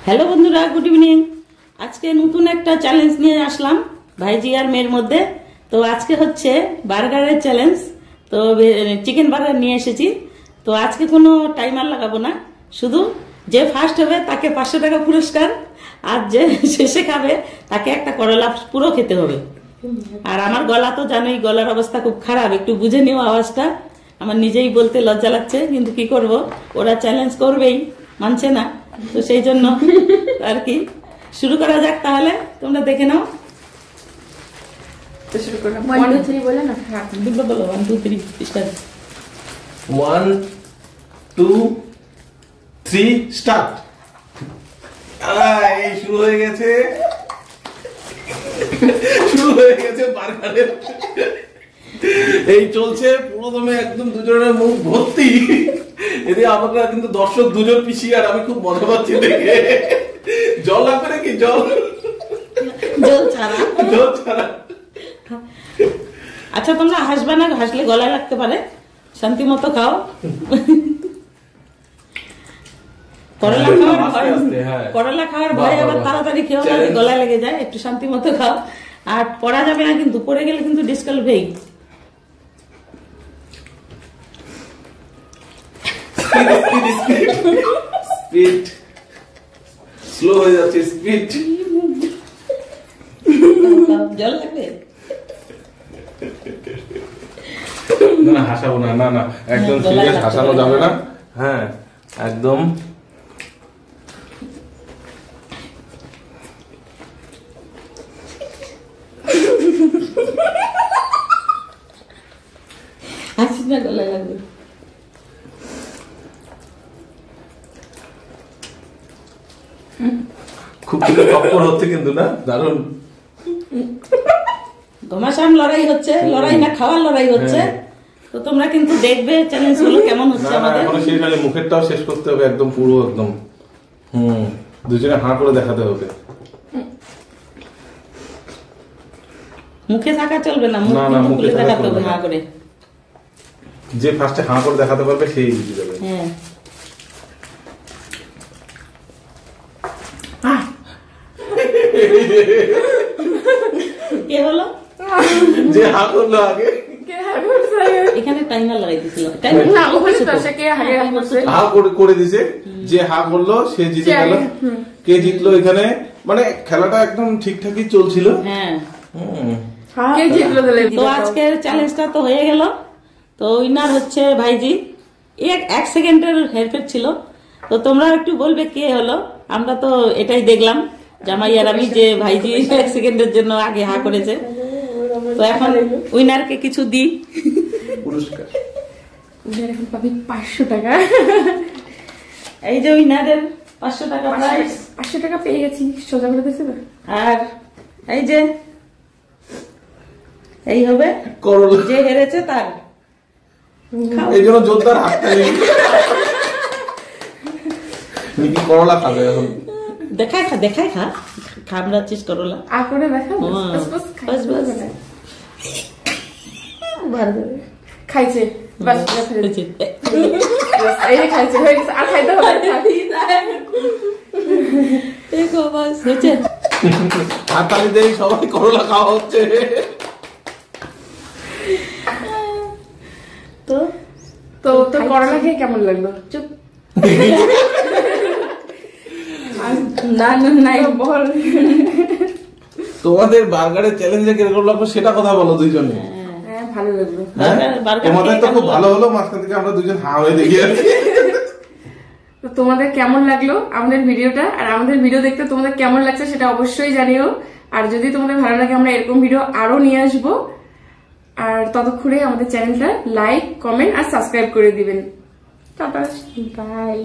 Hello বন্ধুরা, good evening. আজকে নতুন একটা চ্যালেঞ্জ নিয়ে আসলাম ভাইজি আর মেয়ের মধ্যে। তো আজকে হচ্ছে বার্গারের চ্যালেঞ্জ। তো চিকেন বার্গার নিয়ে এসেছি। তো আজকে কোনো টাইমার লাগাবো না, শুধু যে ফার্স্ট হবে তাকে 500 টাকা পুরস্কার, আর যে শেষে খাবে তাকে একটা করলা পুরো খেতে হবে। আর আমার গলা তো জানোই, গলার অবস্থা খুব খারাপ, একটু বুঝে নিও আওয়াজটা। আমার নিজেই বলতে লজ্জা লাগছে, কিন্তু কি করব, ওরা চ্যালেঞ্জ করবেই, মানছে না। তো সেই জন্য আর কি শুরু করা যাক তাহলে, তোমরা দেখে নাও। শুরু করলাম 1 2 3 বলে না। হ্যাঁ বলো 1 2 3 স্টার্ট। 1 2 3 স্টার্ট। এই শুরু হয়ে গেছে, বার্গারের এই চলছে পুরো দমে, একদম দুজনের মুখ ভর্তি। এদিকে আমরা কিন্তু দর্শক দুজন পিছিয়ে, আর আমি খুব মজা পাচ্ছি দেখে। জল লাগবে নাকি? জল ছাড়া। আচ্ছা তোমরা হাসবে না, হাসলে গলায় লাগতে পারে, শান্তি মতো খাও। করলা খাওয়ার ভয় আবার তাড়াতাড়ি খেও না, গলায় লেগে যায়। একটু শান্তি মতো খাও, আর পড়া যাবে না কিন্তু, পড়ে গেলে কিন্তু ডিসকালভেই। স্পিড স্লো হয়ে যাচ্ছে, স্পিড। জল লাগবে না, হাসাবো না, না একদম সিরিয়াস, হাসানো যাবে না। হ্যাঁ একদম। হাসিস না, গলায় লাগবে। খুব টক্কর হচ্ছে কিন্তু, না দারুণ ঘমাসান লড়াই হচ্ছে, লড়াই না খাওয়ার লড়াই হচ্ছে। তো তোমরা কিন্তু দেখবে চ্যালেঞ্জ গুলো কেমন হচ্ছে আমাদের। এখন শেষ হলে মুখেরটাও শেষ করতে হবে একদম পুরো, একদম। দুজনে হাঁ করে দেখাতে হবে। মুখে থাকা চলবে না, মুখে দেখাতে হবে হাঁ করে। যে ফার্স্টে হাঁ করে দেখাতে পারবে সেই জিতে যাবে। হ্যাঁ কে হলো? যে হাঁ করলো আগে। এখানে টাইমার লাগাই দিছিল, হাঁ করে দিছে, যে হাঁ করলো সে জিতে গেল। কে জিতলো এখানে? মানে খেলাটা একদম ঠিকঠাকই চলছিল। হ্যাঁ তো আজকের চ্যালেঞ্জটা তো হয়ে গেল। তো উইনার হচ্ছে ভাইজি। এক সেকেন্ডের হেরফের ছিল। তো তোমরা একটু বলবে কে হলো। আমরা তো এটাই দেখলাম, জামাই আর আমি, যে ভাইজি 1 সেকেন্ডের জন্য আগে হা করেছে। তো এখন উইনারকে কিছু দিই পুরস্কার। এখন পাবি 500 টাকা। এই যে উইনারের 500 টাকা প্রাইস। 500 টাকা পেয়ে গেছি, সোজা করে দিয়েছে। আর এই যে এই হবে যে হেরেছে তার। এই জন্য জোরদার হাততালি। নিকি করলা খাবে এখন। দেখাই খা খামড়াচ্ছিস করলা। করে দেখা খাইছে, খাইছে হয়ে গেছে, আর খাইতে হবে। হাততালি দিয়ে সবাই করলা খাওয়া হচ্ছে। তো তো তো করলা খেয়ে কেমন লাগলো? চুপ। তোমাদের বার্গারের চ্যালেঞ্জে কিরকম লাগলো সেটা কথা বলো দুইজনে। হ্যাঁ ভালো লাগলো। তোমাদের তো খুব ভালো হলো, মাঝখান থেকে আমরা দুজন হা হয়ে দেখি। তো তোমাদের কেমন লাগলো আমাদের ভিডিওটা, আর আমাদের ভিডিও দেখতে তোমাদের কেমন লাগছে সেটা অবশ্যই জানিও। আর যদি তোমাদের ভালো লাগে, আমরা এরকম ভিডিও আরো নিয়ে আসবো। আর ততক্ষণে আমাদের চ্যানেলটা লাইক, কমেন্ট আর সাবস্ক্রাইব করে দিবেন। Tata, by.